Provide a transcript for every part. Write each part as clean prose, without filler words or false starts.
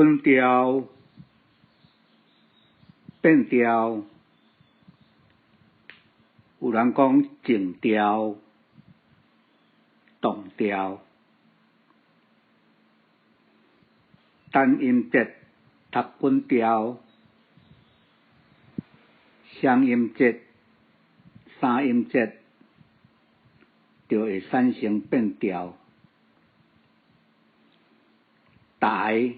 分调、变调，有人讲静调、动调。单音节读分调，双音节、三音节就会产生变调。台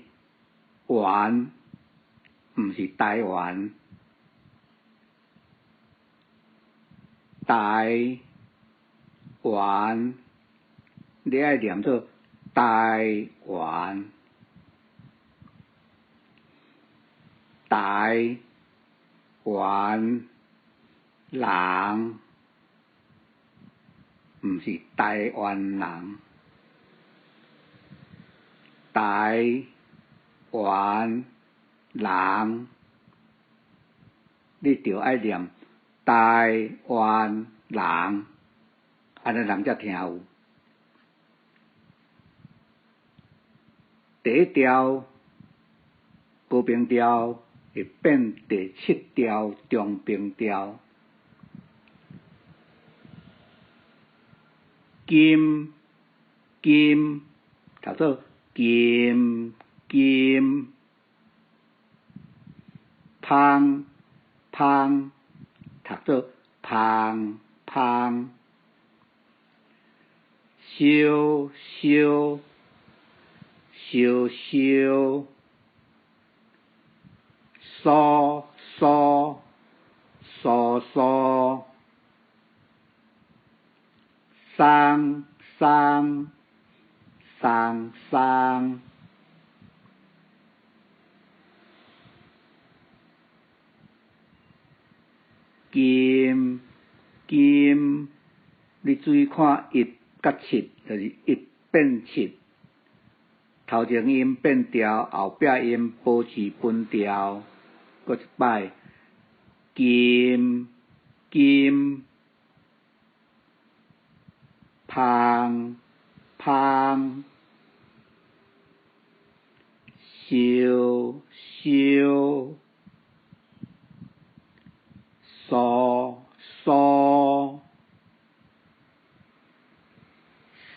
湾毋是台湾，台湾你爱念做台湾，台湾人毋是台湾人，台湾人你着爱念台湾人，安尼人才听有。第一调高平调会变第七调中平调，金金读做金金，芳芳读做芳芳，烧烧烧烧，嗦嗦嗦嗦，送送送送，金金，你注意看一甲七，就是一变七，头前音变调，后壁音保持分调。搁一摆，金金，芳芳，烧烧，嗦嗦，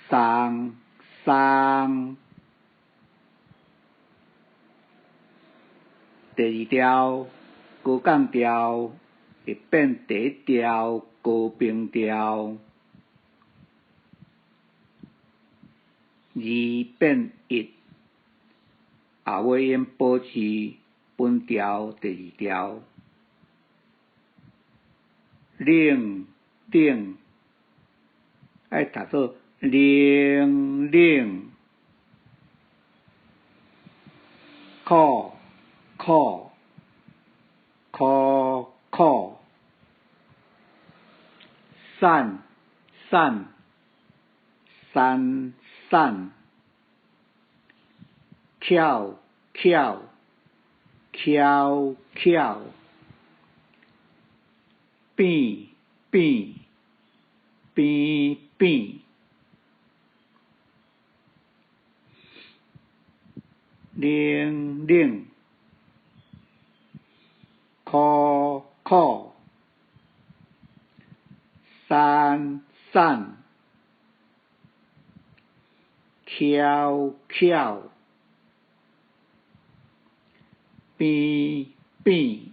送送。第二调高降调会变第一调高平调，二变一，后尾音保持分调。第二调，冷冷爱读做冷冷，苦苦苦苦，散散散散，翘翘翘翘，变变变变，冷冷苦苦，散散翘翘，变变。